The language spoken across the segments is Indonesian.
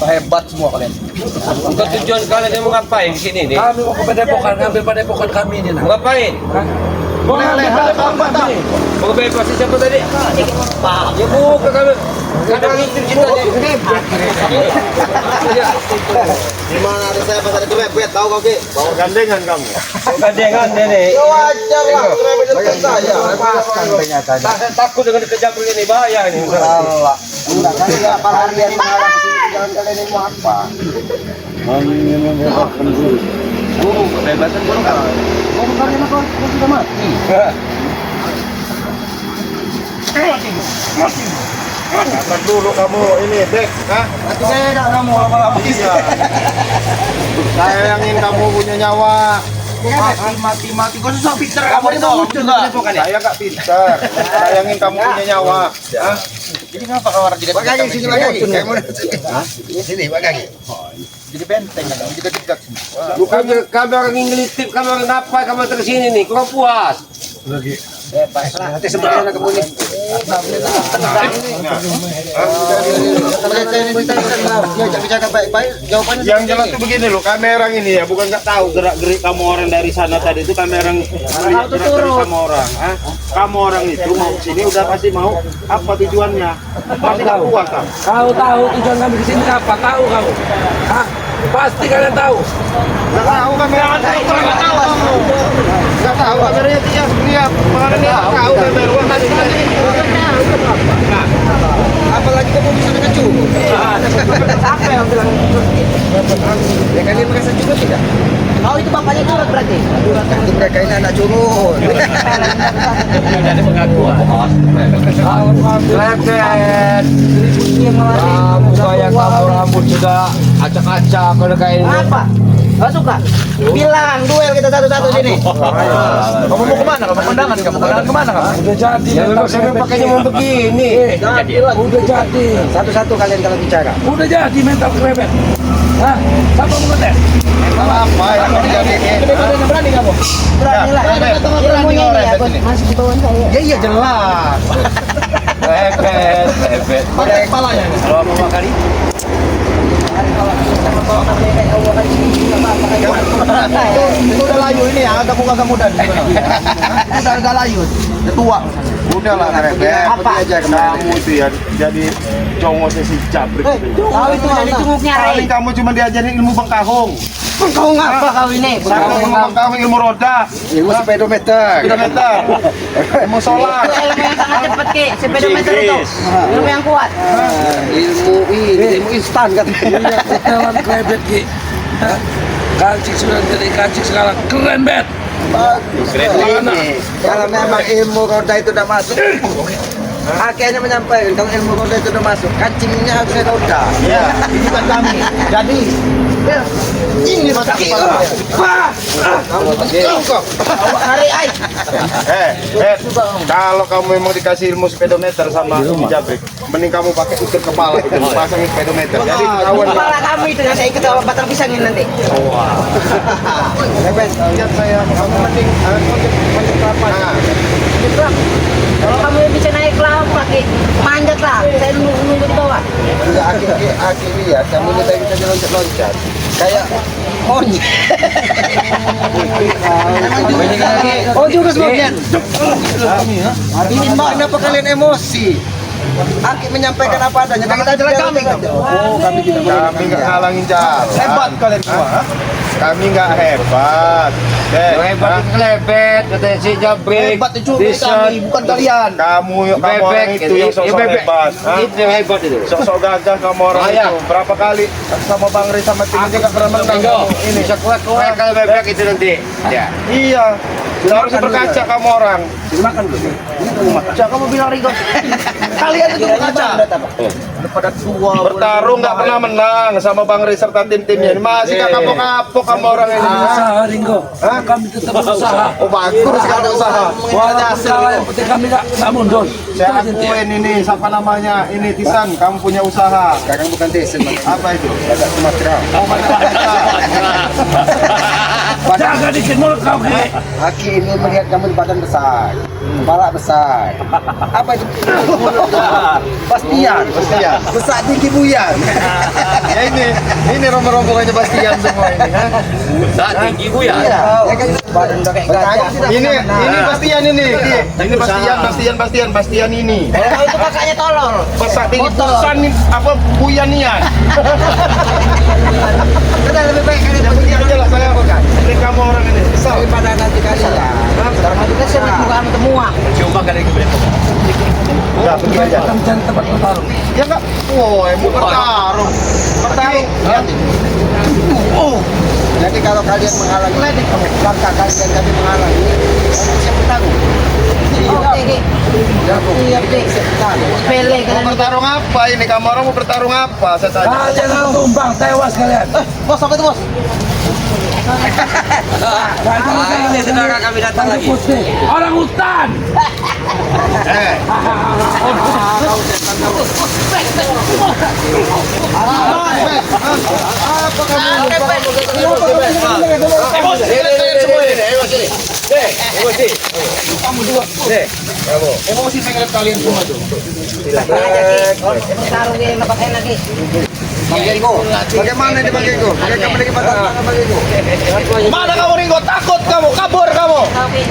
Hebat semua kalian. Bukan tujuan kalian yang mau ngapain di sini nih? Kami mau ke padepokan, ngambil padepokan kami ini. Mau ngapain? Mau ngambil padepokan kami. Mau bebasin siapa tadi? Ya buka kami. Kadang itu kita Gimana ada saya pas ada kebebet, tahu kau Ki? Bawa gandengan kamu. gandengan nenek. Ya wajar lah, kebebet dekat saya. Takut dengan kejamur ini bahaya ini. Allah. Enggak kan ya apa harian malam sini jalan kalian ini mau apa? Guru kebebasan guru kan. Kau bukannya kau sudah mati. Katakan dulu kamu ini, Dek. Hah? Nanti saya enggak kamu lama-lama. Iya. Sayangin kamu punya nyawa. Mati. Kau susah pinter kamu itu lucu enggak? Saya nggak pintar. Sayangin kamu punya nyawa. Hah? Jadi ngapa kau orang tidak pakai sini lagi? Kayak mana? Sini pakai. Jadi benteng kan, jadi dekat semua. Bukan kami orang ngelitip, kami orang apa, kami terus sini nih, kurang puas. Nanti sebenarnya kamu ini. Jaga baik-baik. Jawabannya Yang jelas tuh begini loh, kamera ini ya, bukan nggak tahu gerak-gerik kamu orang dari sana tadi itu kamera melihat gerak-gerik kamu orang. Hah? Kamu orang itu mau sini udah pasti mau apa tujuannya? Pasti nggak puas kan? Kau tahu tujuan kami di sini apa? Tahu kamu? Hah? Pasti kalian tahu. Nggak tahu kamera nggak tahu kamu. Nggak tahu kameranya dia pengaruhnya nggak tahu kamera uang tadi. apalagi kamu bisa dengan cukup. Siapa yang bilang ya kalian merasa juga tidak? Oh itu bapaknya curhat berarti? Curhat itu mereka ini anak curut. Ada pengakuan. Lepet. Kamu kayak kamu rambut sudah acak-acak kalau kayak ini. Apa? Gak suka? Bilang duel kita satu-satu sini. Kamu mau kemana? Kamu kondangan? Kamu kondangan kemana? Udah jadi. Ya memang saya pakainya mau begini. Udah jadi. Satu-satu kalian kalau bicara. Udah jadi mental krebet. Hah? Siapa mau ngetes? Apa yang terjadi ini? Berani kamu? Berani lah. Ilmunya ini ya, masih di bawah saya. Ya iya jelas. Lepet. Pakai kepalanya. Kalau mau makan itu. Itu udah layu ini ya, agak muka muda. Udah agak layu, udah tua. Udahlah Rebet, Apa? aja kamu itu ya jadi congosnya si Jabrik. Kau itu jadi cunguknya Paling kamu cuma diajarin ilmu bengkahung. Kau ngapa kau ini? Ilmu bengkahung, ilmu roda, Ilmu speedometer. kilometer, ilmu solar. Itu ilmu yang sangat cepat Ki, speedometer itu ilmu yang kuat. Ilmu instan katanya. Jalan krebet Ki. Hah? Kancing sudah jadi kancing sekarang keren bet. Bagus. Ini kalau memang ilmu roda itu udah masuk. Akhirnya menyampaikan kalau ilmu roda itu udah masuk, kancingnya harusnya roda. Iya. Ini kan kami. Jadi ini masa kepala. Hari ai. Kalau kamu memang dikasih ilmu speedometer sama si Jabrik, mending kamu pakai ukur kepala itu, pasang speedometer. Jadi ketahuan. Kepala kamu itu yang saya ikut sama batang pisangin nanti. Lihat saya, kamu mending manjat kelapa. Kalau kamu bisa naik kelapa Ki, manjat lah. Saya nunggu di bawah. Enggak akhir lihat kamu kita bisa loncat-loncat kayak monyet. Oh jurus monyet. Ini mbak kenapa kalian emosi? Aki menyampaikan apa adanya. Kita jelas kami. Oh kami tidak. Kami nggak ngalangin jalan. Hebat kalian semua. Kami nggak hebat. Hebat kelebet, katanya si Jabrik. Hebat itu kami bukan kalian. Kamu orang itu yang sok-sok hebat. Hah? Itu yang hebat itu. Sok-sok gagah kamu orang itu. Berapa kali sama Bang Ri sama tim aja nggak pernah menang. Ini bisa kuat-kuat kalau bebek itu nanti. Ya. Iya. Harus berkaca kamu orang. Makan dulu. Kamu bilang Rigo. Kalian itu kaca. Pada tua. Bertarung nggak pernah menang sama Bang Ri serta tim-timnya. Masih nggak kapok-kapok kamu orang ini. Usaha Ringo. Kami tetap berusaha. Oh bagus sekali usaha. Walaupun salah yang penting kami nggak mundur. Saya akuin ini siapa namanya ini Tisan. Kamu punya usaha. Sekarang bukan Tesen. Apa itu? Ada Sumatera. Oh macam-macam. Jaga dikit mulut kau Ki. Aki ini melihat kamu di badan besar, kepala besar. Apa itu? Pastian. Pastian. Besar tinggi buyan. Ini rombongannya Bastian semua ini, ha? Saat tinggi bu ya. Ya kan badan udah kayak gajah. Ini Bastian ini. Ini Bastian ini. Kalau itu kakaknya tolol. Besar tinggi pesan apa Buyanian. Udah lebih baik kali begini aja lah saya bukan. Ini kamu orang ini. Kesal. Daripada nanti kali ya. Sekarang kita sebut muka semua. Coba kali ke berapa? Udah pergi aja. tempat bertarung. Ya enggak. Woi, mau bertarung. Bertarung. Jadi kalau kalian menghalangi, langkah kalian kami menghalangi, siapa tahu? Oke, iya, Dek. Pele Mau kalian. bertarung apa ini? Kamu orang mau bertarung apa? Saya tanya. Kalian harus tumbang, tewas kalian. Bos apa itu bos? Ini saudara kami datang lagi. Orang hutan. Apa kamu? Emosi semua ini. Emosi. Emosi. Emosi saya ngeliat kalian semua tuh. Taruh dia lepasin lagi. Bagaimana ini bagiku? Bagaimana lagi bagiku? Mana kamu Ringo? Takut kamu, kabur kamu. Oke.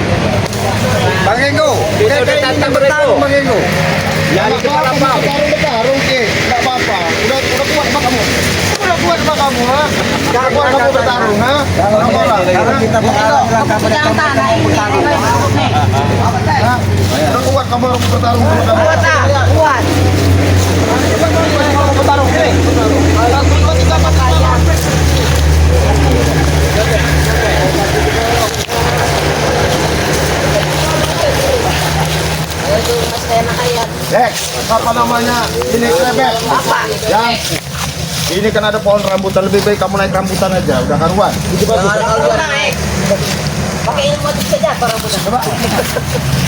Bang Ringo, kita datang bertarung Bang Ringo. Ya nggak apa-apa, bertarung ke, nggak apa-apa. Udah kuat apa kamu? Udah kuat apa kamu, ha? Nggak kuat kamu bertarung, ha? Kalau kita menghalangi langkah mereka bertarung. Udah kuat kamu bertarung dulu kamu. Kuat ah, kuat. Bertarung, sini. Itu mas kayak anak ayam. Apa namanya? Ini krebet. Apa? Ya. Ini kan ada pohon rambutan, lebih baik kamu naik rambutan aja, udah karuan. Aku naik. Pakai ilmu saja para budak.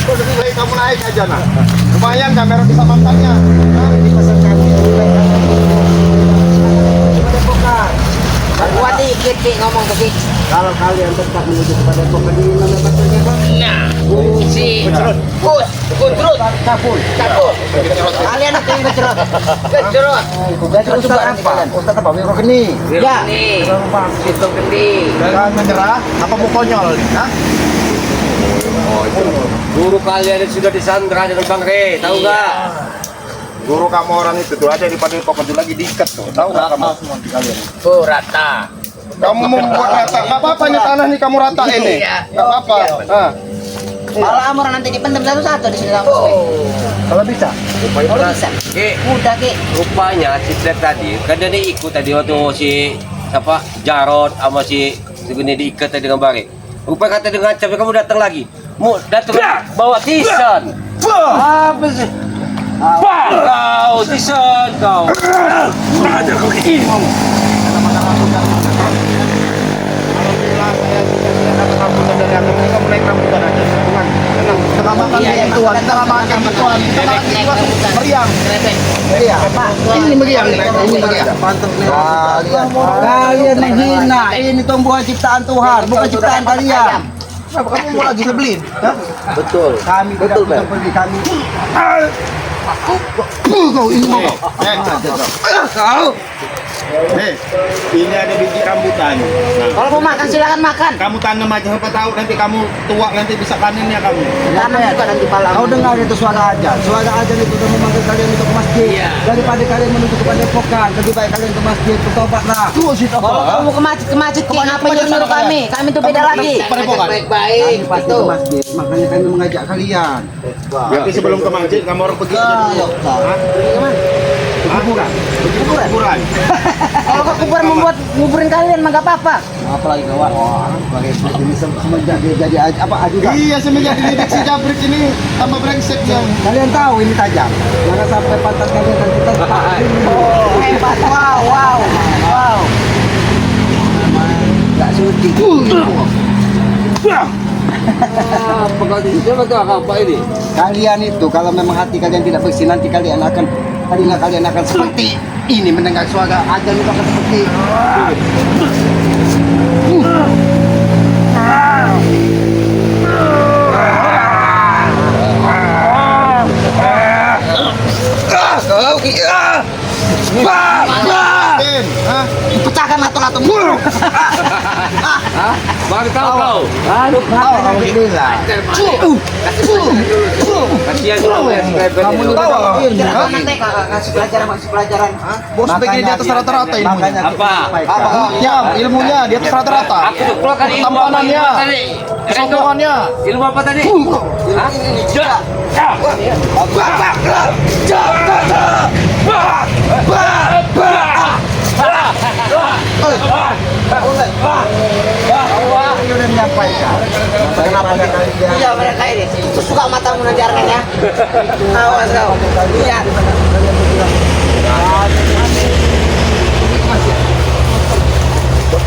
Lebih baik kamu naik aja nah. Lumayan kamera bisa mantannya. Kuat dikit Ki, ngomong ke Ki. Kalau kalian tetap menuju kepada Depok, ini nama pasalnya apa? Nah, si Kus, Kudrut, Capul. Capul. Kalian itu yang kecerot. Kecerot. Jadi Ustaz apa? Ustaz apa? Wiro Geni. Ya. Nih. Situ gede. Jangan menyerah, apa mau konyol? Hah? Guru kalian sudah disandra dengan Bang Re, tahu nggak? Guru kamu orang itu tuh ada di Padepokan itu lagi diikat tuh, tahu nggak kamu semua kalian? Oh, rata. Kamu membuat rata, nggak apa-apa nih tanah nih kamu rata ini, nggak apa-apa. Ah, Kalau amor nanti dipendam satu-satu di sini kampus. Kalau bisa. Kalau bisa. Ki, Udah Ki. rupanya si Fred tadi, kan dia ikut tadi waktu si siapa Jarod sama si Gini diikat tadi dengan Bang Re. Rupanya kata dengan capek kamu datang lagi. Mau datang bawa Tison. Apa sih? Kau Tison kau. Ada kau ini. alhamdulillah saya sudah dapat rambutan dari atas ini, kamu naik rambutan aja. Bukan, tenang, selamatkan Tuhan, selamatkan Tuhan, kita meriang. Iya. Ini meriang, ini meriang. Kalian menghina. Ini tumbuhan ciptaan Tuhan, bukan ciptaan kalian. Kenapa kamu mau lagi sebelin? Hah? Betul. Kami tidak bisa pergi, kami. Kau ini mau kau. Kau. Ini ada biji rambutan. Nah, Kalau mau makan silakan makan. kamu tanam aja, siapa tahu nanti kamu tua nanti bisa panennya kamu. Tanam juga nanti Kau malam. dengar itu suara ajan. Suara ajan itu sudah memanggil kalian untuk ke masjid. Daripada kalian menuju kepada Depokan, lebih baik kalian ke masjid, bertobatlah. Kalau kamu ke masjid Ki, ngapa nyuruh kami? Kami itu beda lagi. Kami Baik-baik. pasti Itu. ke masjid, makanya kami mengajak kalian. Berarti sebelum ke masjid kamu orang pergi aja dulu. Hah? Kuburan. Kuburan. Kalau ke kuburan membuat nguburin kalian mah gak apa-apa. Apalagi kawan. Ini semenjak dia jadi apa ajudan. Iya, semenjak dididik si Jabrik ini tambah brengsek yang Kalian tahu ini tajam. Jangan sampai pantat kalian nanti terpak. Oh, hebat. Wow, wow. Wow. Gak suci. Apa kau siapa tuh apa ini? Kalian itu kalau memang hati kalian tidak bersih, nanti kalian akan seperti ini, mendengar suara ajan itu akan seperti Den, matulato mo. Baru kau. Aduh, alhamdulillah. Kasihan juga ya subscriber Kamu ini. tahu Nanti kasih pelajaran. Bos pengen di atas rata-rata ilmunya. Apa? Ya, ilmunya di atas rata-rata. Aku tuh keluarkan ilmu apa Tampanannya. tadi? Kesombongannya. Ilmu apa tadi? Hah? Dia udah menyampaikan. Kenapa dia? Iya mereka ini. Itu suka mata mengajarkan ya. Awas kau. Lihat.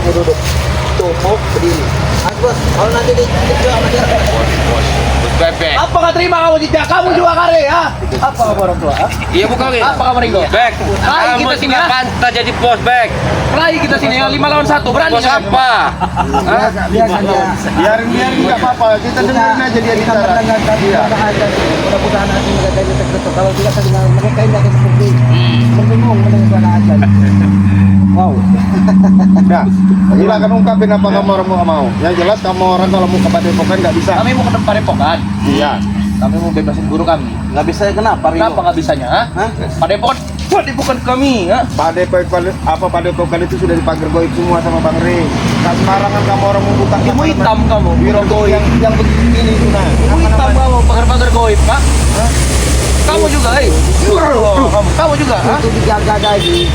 Duduk. Tumuk berdiri. Bos, kalau nanti dijual sama dia. Bebek. Apa nggak terima kamu tidak? Kamu juga kare ya? Apa kamu orang tua? Iya bukan ini. Apa kamu Ringo? Bek. Rai, Kamu kita sini, sudah ya. pantas jadi bos Bek. Rai kita sini yang 5 lawan 1 berani Bos nggak? apa? Hah? Biarin nggak apa-apa, kita dengerin aja dia bicara. Iya. Mudah-mudahan nanti mereka ini tertutup. Kalau tidak dengan mereka ini akan seperti berbingung mendengar ajan. Wow. Nah, silakan ungkapin apa kamu orang mau. Yang jelas kamu orang kalau mau ke Padepokan nggak bisa. Kami mau ke depan Padepokan. Iya. Kami mau bebasin guru kami. Nggak bisa kenapa? Kenapa nggak bisanya? Hah? Padepokan. Padepokan kami. Ha? Padepokan itu sudah dipagar goib semua sama Bang Rey. Nggak sembarangan kamu orang membuka Ilmu hitam kamu. biro goib yang begini itu nah. Ilmu hitam kamu. Pagar-pagar goib, Pak. Hah? Kamu juga, kamu juga, ha? Itu dijaga dari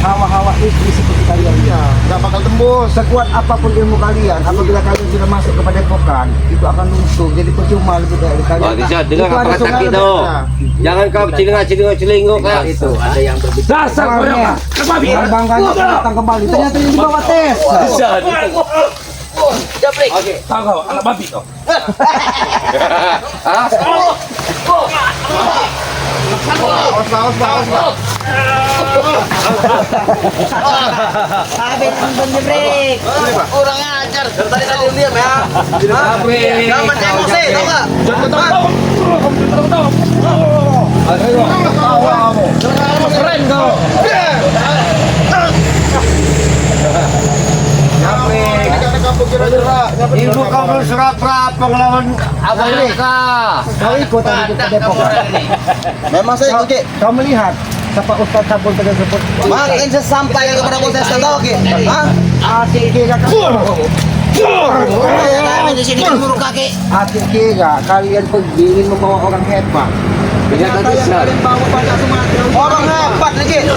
hawa-hawa iblis seperti kalian. Iya, nggak bakal tembus. Sekuat apapun ilmu kalian, apabila kalian sudah masuk ke padepokan, itu akan luntur. Jadi percuma lebih dari kalian. Wah, bisa dengar Itu apa ada kata sungai kita. lebih. Jangan kau celingak-celinguk kayak itu. Ada yang berbicara. Dasar koyong. Bangganya datang kembali. Ternyata yang dibawa tes. Oke. Tahu kau, anak babi kau. Hah? Habis menjebrek. Orang ajar. Dari tadi diam ya. Jangan main emosi, tahu nggak? Keren kau. Ibu kamu serap-serap pengelawan abang Luka. Kau ikut tadi ke padepokan. Memang saya itu, Cik. Kau melihat siapa Ustaz Sabun tersebut? Makin sesampai ke kepada proses tahu, Cik. Hah? Asik kira Kami di sini guru kaki. Asik kira kalian pergi ingin membawa orang hebat. Ternyata bisa. Bawa banyak Sumatera. Orang hebat lagi.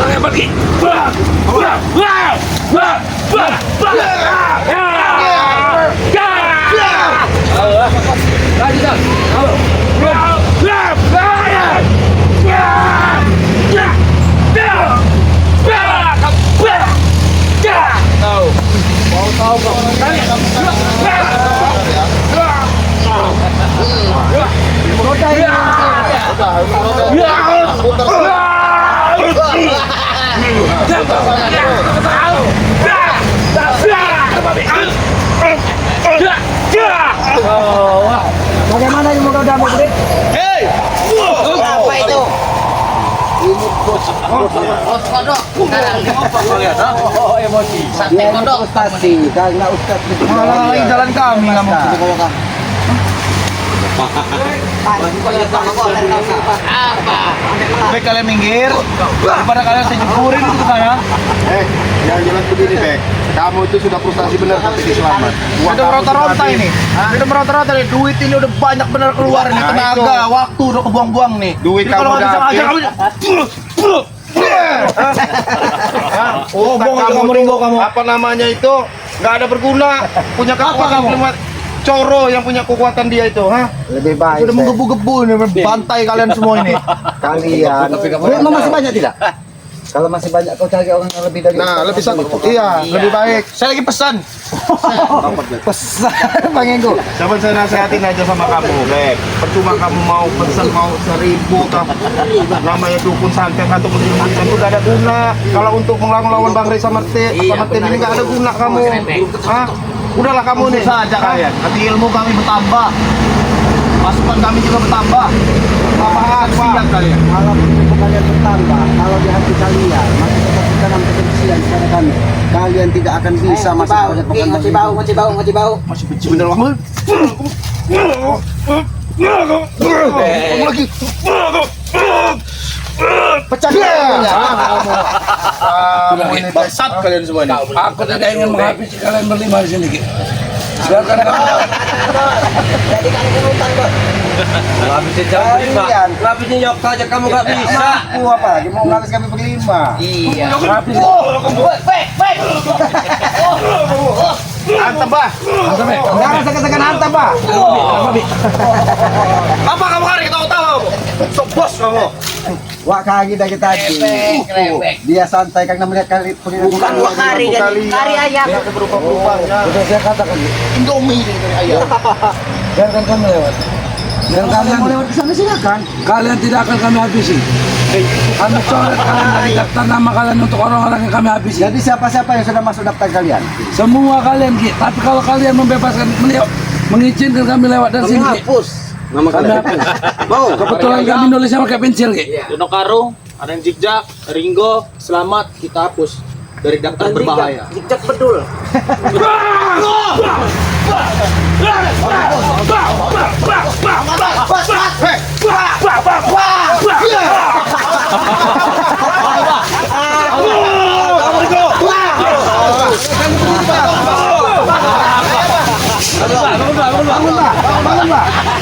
Bagaimana ilmu kau dah mau gede? Apa itu? Emosi. Dia ini frustasi karena Ustaz itu. Malah jalan kami nggak mau. Baik kalian minggir, daripada kalian saya jempurin itu saya. Yang jelas begini, Bek. Kamu itu sudah frustasi benar sampai di selamat. Udah meronta-ronta ini. Udah meronta-ronta nih. Duit ini udah banyak benar keluar nih. Nah, Tenaga, waktu udah kebuang-buang nih. Duit Jadi kalau kamu nggak bisa udah ngajar habis. Oh, bohong itu kamu Ringo kamu. Apa namanya itu? Nggak ada berguna. Punya kekuatan kamu? cuma Coro yang punya kekuatan dia itu, ha? Lebih baik. Sudah menggebu-gebu ini, bantai kalian semua ini. Kalian. Duitmu masih banyak tidak? Kalau masih banyak kau cari orang yang lebih dari. Nah, lebih iya, lebih baik. Saya lagi pesan. Pesan Bang Enggo. Coba saya nasihatin aja sama kamu, Bek. Percuma kamu mau pesan mau 1.000 kah? Namanya dukun santet atau muslim itu gak ada guna. Kalau untuk melawan Bang Reza Martin ini gak ada guna kamu. Hah? Udahlah kamu nih. Saja kalian. Nanti ilmu kami bertambah. Pasukan kami juga bertambah. Siap kalian. Kalau ilmu kalian bertambah, kalau di hati kalian masih tetap tanam kebencian kepada kami. Kalian tidak akan bisa masuk ke padepokan Masih bau, masih bau. Masih benci bener kamu. Kamu lagi. Pecah dia. Bangsat kalian semua ini. Aku tidak ingin menghabisi kalian berlima di sini. Ki. Silakan Jadi kan urutan, Bos. Habisin jam 5. Habisin nyok aja kamu nggak bisa. Aku apa lagi mau ngabis kami berlima. Iya. habis. Antem bah. Jangan segan-segan hantam, Pak. Apa kamu hari tahu-tahu? Sok bos kamu. Wah kaki dari tadi. Dia santai karena melihat kali Bukan dua kari jadi kari ayam. Dia berubah-ubah ya. Sudah saya katakan. Ki. Indomie ini dari ayam. Biarkan kami lewat. Dan kalian mau lewat ke sana silakan. kalian tidak akan kami habisi. Kami coret kalian dari daftar nama kalian untuk orang-orang yang kami habisi. Jadi siapa-siapa yang sudah masuk daftar kalian? Semua kalian, Ki. Tapi kalau kalian membebaskan beliau, mengizinkan kami lewat dari sini, Ki. Nama Kami hapus. Mau? Kebetulan kami nulisnya pakai pensil, Ki. Dono Karung, ada yang Jigjak, Ringo, Selamat, kita hapus dari daftar berbahaya. Jejak bedul.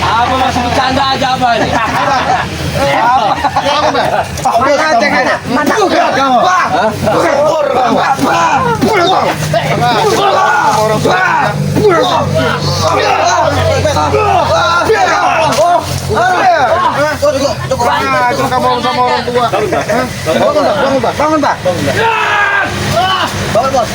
Apa masih bercanda aja apa ini? Mana Itu kamu sama orang tua. Bangun, Pak. Bangun, Bos.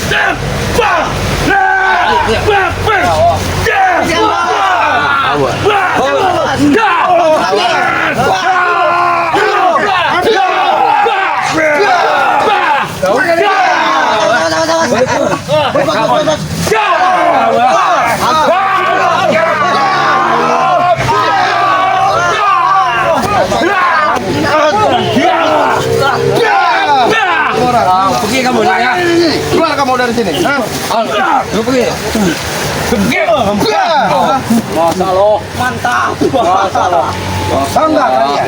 Pergi kamu ya. Keluar kamu dari sini. Hah? Lu pergi. Mantap. Bangga kalian.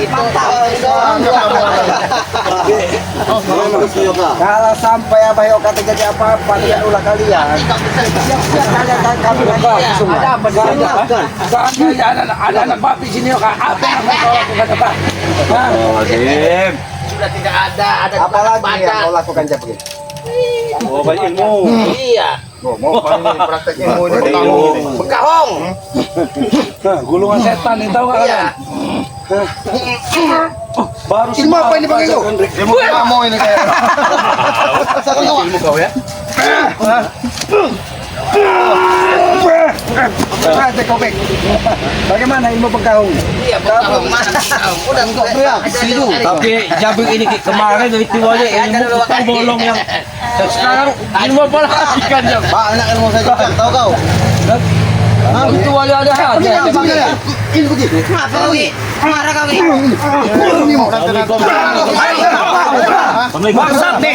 Kalau sampai Abah Yoka terjadi apa-apa dengan ulah kalian, siap-siap kalian akan kami lagi semua. Ada apa? Seandainya ada anak babi sini, Kak. Apa yang akan kau lakukan, Pak? Azim. Sudah tidak ada Apalagi yang kau lakukan jam begini? Oh, banyak ilmu. Iya. Mau kau ini praktek ilmu ini Ilmu. kamu. Bekahong. Gulungan setan itu tahu nggak kalian? Baru Ilmu apa ini pakai kau? Ilmu kamu ini kayak. Ilmu kau ya? Ada kopek. Bagaimana ilmu pengkahung? Iya, bekahong. Mana bekahong? Udah Kok berak? Sidu. Tapi jabik ini Ki, kemarin itu aja ilmu tukang bolong yang sekarang ilmu apa lagi kan jam. Banyak ilmu saya juga, tahu kau? Itu aja ada aja. Ilmu gitu. Apa kau, Wi? Marah kau, Wi? Ini mau. Bangsat nih.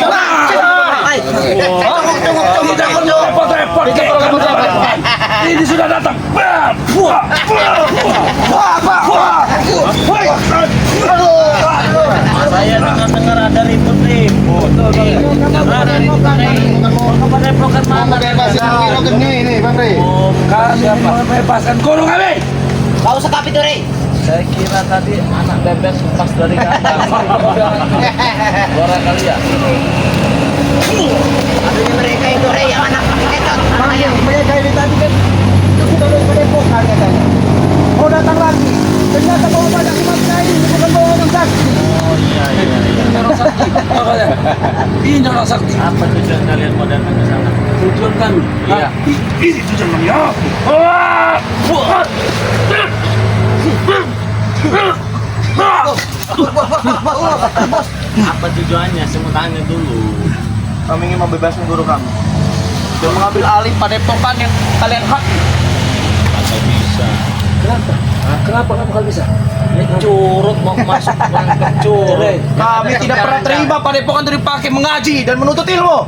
Tidak repot-repot. Ini sudah datang. Saya dengar ada ribut-ribut. Kepada mana? Bebasin ini, Bang Rey. Kami membebaskan guru kami. Kau sekap itu, Re. Saya kira tadi anak bebek pas dari kandang. Suara kalian. Aduh, mereka itu, Re, yang anak ketot. Mereka ini tadi kan itu sudah dari padepokan katanya. Mau datang lagi. Ternyata bawa banyak umatnya ini bukan bawa orang sakti. Oh iya. Ini orang sakti. Apa tujuan kalian mau datang ke sana? Tujuan kami. Iya. Ini tujuan kami. Apa tujuannya? Saya mau tanya dulu. Kami ingin membebaskan guru kami. Dan mengambil alih padepokan yang kalian hak. Atau bisa. Kenapa? Kenapa kamu gak bisa? Ini curut mau masuk orang curut. Kami tidak pernah terima padepokan itu dipakai mengaji dan menuntut ilmu.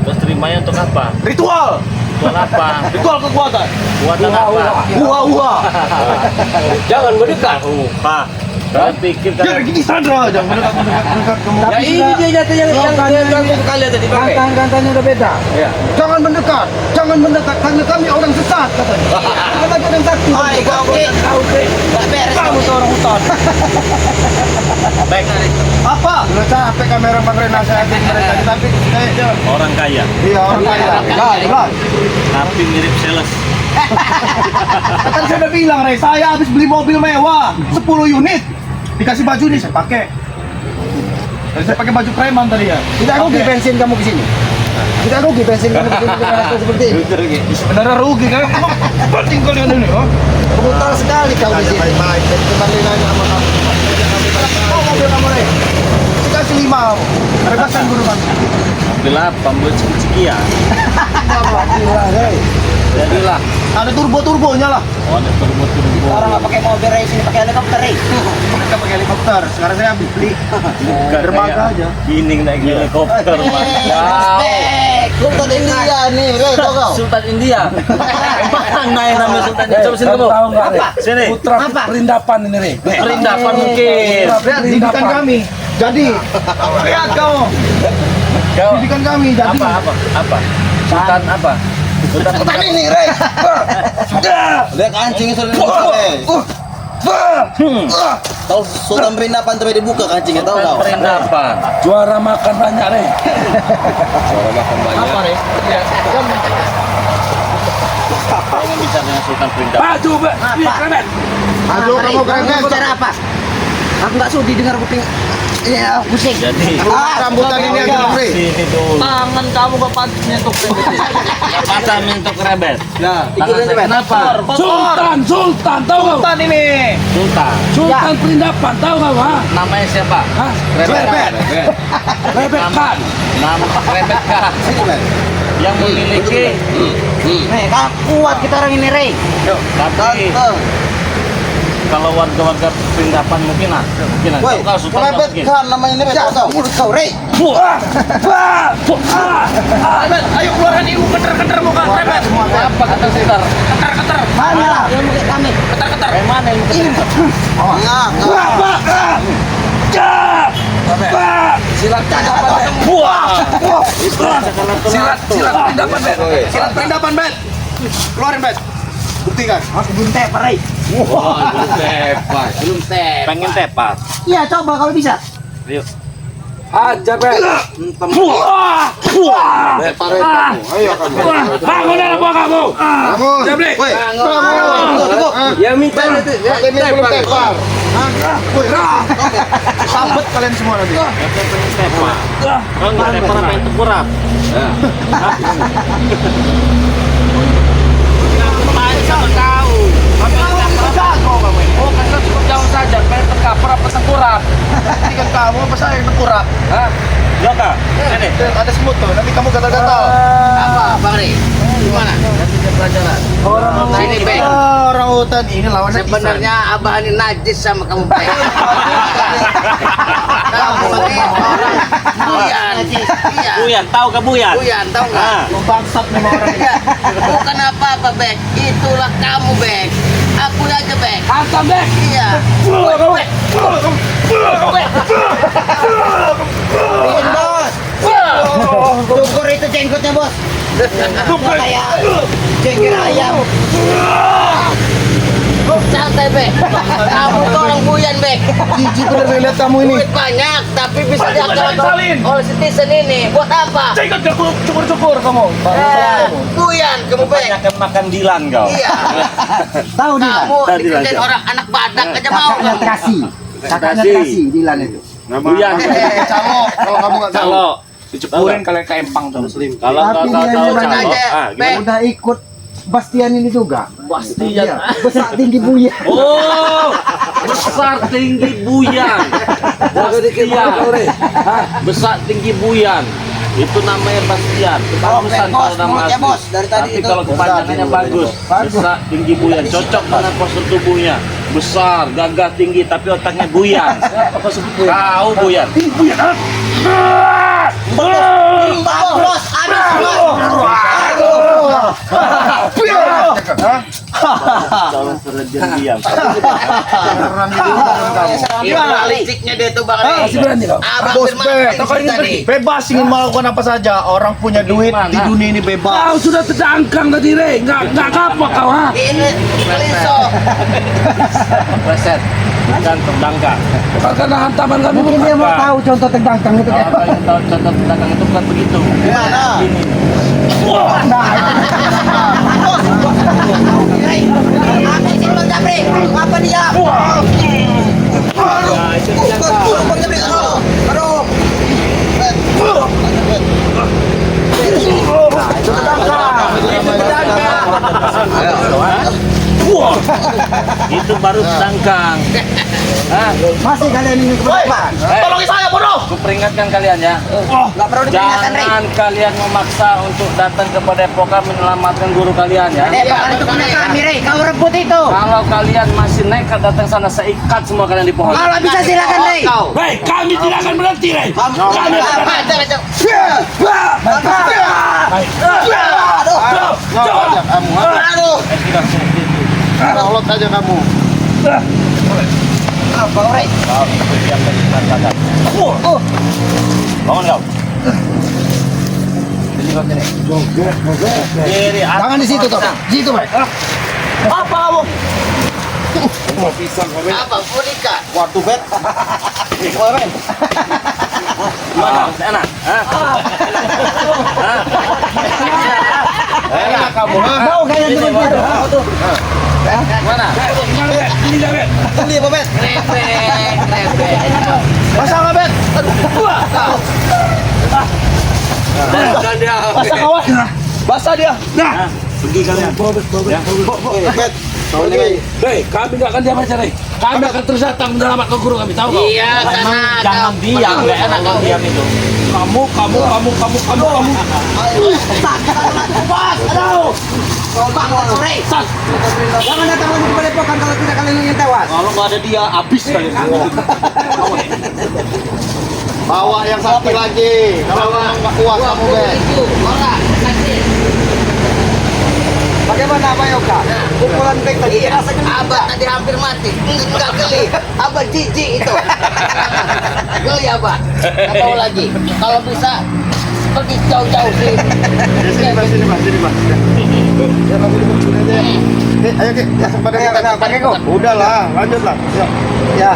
Terus terimanya untuk apa? Ritual, Untuk apa? ritual kekuatan. Buatan apa? Uha. Jangan mendekat. Pak, kalian pikir Jangan kalian gini Sandra, jangan mendekat kamu. Ya ini dia nyata yang ganggu kalian tadi pakai. Kantang-kantangnya udah beda. Jangan mendekat, jangan mendekat karena kami orang sesat katanya. Kita lagi orang sakti. Hai, kau beres. Kamu tuh orang hutan. baik Apa? Udah capek kamera pakai nasihatin mereka tapi orang kaya, iya orang kaya. Lah, tapi mirip sales. kan saya udah bilang, Rey, saya habis beli mobil mewah 10 unit. Dikasih baju nih saya pakai. Tadi saya pakai baju preman tadi ya. Tidak rugi bensin kamu ke sini. Tidak rugi bensin kamu ke sini dengan hasil seperti ini. Sebenarnya rugi kan? Penting kalian ini, oh. Brutal sekali kau di sini. Perbandingannya sama kamu. Oh, mobil kamu, Rey. Saya kasih 5 kamu. Bebasan guru kamu. Mobil apa? Mobil sekian. Jadilah. Ada turbo-turbonya lah. Oh, ada turbo-turbo. Orang nggak pakai mobil Rey, sini pakai helikopter Rey. Mereka pakai helikopter. Sekarang saya beli dermaga aja. Gining naik helikopter. Respect. Sultan India nih, Rey, tau kau? Sultan India. Emang naik namanya Sultan India. Coba sini kamu. Tahu nggak, Rey? Sini. Putra perindapan ini, Rey. Perindapan mungkin. Lihat didikan kami. Jadi, lihat kau. Kau Didikan kami. Jadi, apa? Sultan apa? Sultan ini, Rey. Lihat anjing Sultan Rey. Tahu Sultan Perindapan sampai dibuka kancingnya, tahu kau? Perindapan. Juara makan banyak, Rey. apa, Rey? Kamu bicara dengan Sultan Perindapan. Maju, keren. Aduh, kamu keren. Bicara apa? Aku nggak sudi dengar kuping. Iya, pusing. Jadi Rambutan ini aja, Rey. sini dulu. Tangan kamu ke pantatnya tuh. Patah mentok rebet. Nah, Tangan saya kenapa? Sultan, tahu nggak? Sultan ini. Sultan. Sultan perindapan, tahu nggak, ha? Namanya siapa? Hah? Rebet. Rebet kan? Nama Rebet kah? Yang memiliki. Nih, kan kuat kita orang ini, Rey. Tapi kalau warga-warga Perindapan mungkin Woi, kalau Sultan nggak Rebet mungkin. kan namanya ini Rebet kau. Mulut kau, Rey. Rebet, ayo keluarkan ilmu keter-keter muka. Rebet. Apa kata Sultan? Keter-keter. Mana lah ilmu kami? Keter-keter. Kayak mana yang Nah, silat Silat perindapan, Bet. Keluarin, Bet. Buktikan. harus belum teper, Rey. Belum tep. pengen tepat. Iya, coba kalau bisa. Ayo. Aja, Bet. Ayo kamu. Bangun anak buah kamu. Bangun. Jabrik. Woi. Yang minta itu Ini belum tepar. Woi, sambet kalian semua nanti. Pengen tepat. Kalau nggak tepat apa yang tengkurap? Sama kau. Oh, kan cukup jauh saja. Pengen terkapar apa tengkurap? Ini kan kamu apa saya yang tengkurak? Hah? Ya kak? Sini. Ada semut tuh, nanti kamu gatal-gatal. Apa, Bang Rey? Gimana? Orang Sini, Bek. orang hutan ini lawannya Sebenarnya abah ini najis sama kamu, Bek. Kamu ini orang buyan. Iya. Buyan, tahu ke Buyan? Buyan, tahu nggak? Ah. bangsat nih sama orang ini. Iya. Bukan apa-apa, Bek. Itulah kamu, Bek. Aku aja, Bek. Hantam, Bek. Iya. Bos. Cukur itu jenggotnya, Bos. Kayak jengger ayam. Santai, Bek. Kamu tuh orang buyan, Bek. Jijik bener nih lihat kamu ini. Duit banyak, tapi bisa diakal salin. oleh citizen ini. Buat apa? Saya ikut gak cukur-cukur kamu. Buyan, kamu, Bek. Banyak yang makan dilan kau. Iya. Tahu Kamu Tadi dikerjain lanjut. orang anak badak aja mau kamu. Kakaknya kasih Dilan itu. Buyan. Calo, kalau kamu nggak tahu. Calo. Dicepurin kalian ke empang tuh. Kalau kau tahu Bukan calo. aja, Ah, Bek. gimana? Udah ikut Bastian ini juga. Bastian. Besar tinggi buya. Oh, besar tinggi Buyan. Bastian. Besar tinggi Buyan. Itu namanya Bastian. Oke, Bagusan bos, kalau nama menurut ya asli. bos, dari tadi Tapi itu. kalau kepanjangannya bagus, besar, tinggi buyan, cocok dengan postur tubuhnya. Besar, gagah tinggi, tapi otaknya buyan. Kau buyan. Bos, habis bos. Kalau serem diam. Listriknya dia tuh Bang Rey. Masih berani kau? Abang Bos, Firman tadi. bebas ingin melakukan apa saja. Orang punya duit di dunia ini bebas. Kau sudah terdangkang tadi, Rey. Nggak apa kau, ha? Ini Liso. Preset. Bukan terdangkang. Bukan karena hantaman kami. Mungkin dia mau tahu contoh terdangkang itu kayak Kalau kalian tahu contoh terdangkang itu bukan begitu. Gimana? Ini. Rey, habisin Bang Jabri. Apa dia? Nah, itu yang Bang Jabri, aduh. itu baru terdangkang. Hah? masih kalian ini keberapa? Tolongin saya, bodoh! Aku peringatkan kalian ya. Nggak perlu diperingatkan, Rey. Jangan kalian memaksa untuk datang ke Padepokan menyelamatkan guru kalian ya. Depokan itu punya kami, Rey. Kau rebut itu. Kalau kalian masih nekat datang sana, saya ikat semua kalian di pohon. Kalau bisa silakan, Rey. Rey, kami tidak akan berhenti, Rey. Kami akan Aduh. Tolong aja kamu. Apa, Rey? Bangun kau. Diri atas. Tangan di situ tuh. Situ, Rey. Apa kamu? Apa, Monika? Waktu bet. Mana? Sana. Hah? Hah? Enak kamu, ha? Mau kalian turun gitu. Mana? Beli apa, Bet? Repek. Masa nggak bet? Basah kawan. Basah dia. Hah? Pergi kalian. Bet. Soalnya Rey, kami nggak akan diam aja, Rey. Kami akan terus datang menyelamatkan guru kami, tahu kau? Iya, karena Jangan diam, nggak enak kalau diam itu. Kamu. Bos, aduh. Bang, Rey. Jangan datang lagi ke Padepokan kalau tidak kalian ingin tewas. Kalau nggak ada dia, habis kalian semua. bawa yang sakit lagi. Kalau memang nggak kuat kamu bet. Orang, sakit. Bagaimana Pak Yoga? Pukulan back tadi Iya, rasanya Abah tadi hampir mati. Enggak geli. Abah jijik itu. Geli Abah. Nggak tahu lagi. Kalau bisa pergi jauh-jauh sih. Sini mas. Ya kamu duduk sini aja. Ayo Ki, langsung pada kita. pakai kok. Udahlah, lanjutlah. Ya,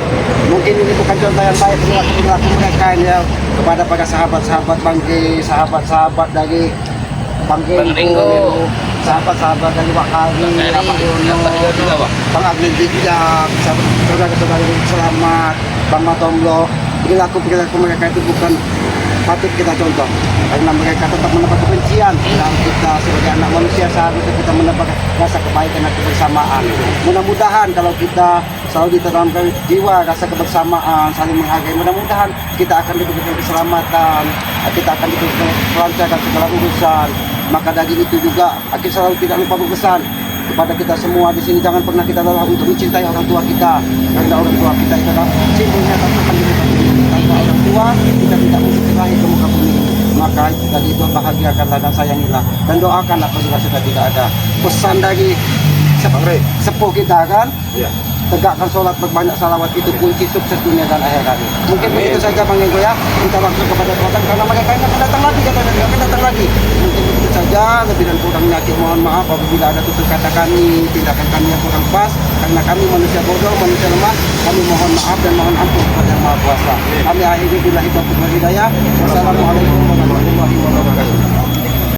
mungkin ini bukan contoh yang baik perilaku mereka ya kepada para sahabat-sahabat Bangke, sahabat-sahabat dari Bangke, sahabat-sahabat dari Wakali, Bang Agli Bijak, saudara-saudara yang selamat, Bang Matomblo. Perilaku mereka itu bukan patut kita contoh karena mereka tetap mendapat kebencian dan kita sebagai anak manusia seharusnya kita mendapat rasa kebaikan dan kebersamaan. Mudah-mudahan kalau kita selalu ditanamkan jiwa rasa kebersamaan, saling menghargai, mudah-mudahan kita akan diberikan keselamatan, kita akan diberikan kelancaran segala urusan. Maka dari itu juga kita selalu tidak lupa berpesan kepada kita semua di sini, jangan pernah kita lelah untuk mencintai orang tua kita, karena orang tua kita itu adalah simbolnya akan diberikan. Tanpa orang tua kita tidak mungkin lahir ke muka bumi. Maka dari itu bahagiakanlah dan sayangilah dan doakanlah apabila sudah tidak ada. Pesan dari sepuh kita kan, tegakkan sholat, berbanyak salawat, itu kunci sukses dunia dan akhirat. Mungkin begitu saja Bang Ego ya. Minta waktu kepada Tuhan karena mereka ini akan datang lagi, katanya akan datang lagi. Mungkin begitu saja, lebih dan kurangnya mohon maaf apabila ada tutur kata kami, tindakan kami yang kurang pas, karena kami manusia bodoh, manusia lemah. Kami mohon maaf dan mohon ampun kepada Yang Maha Kuasa. Kami akhiri bila itu hidayah. Wassalamualaikum warahmatullahi wabarakatuh.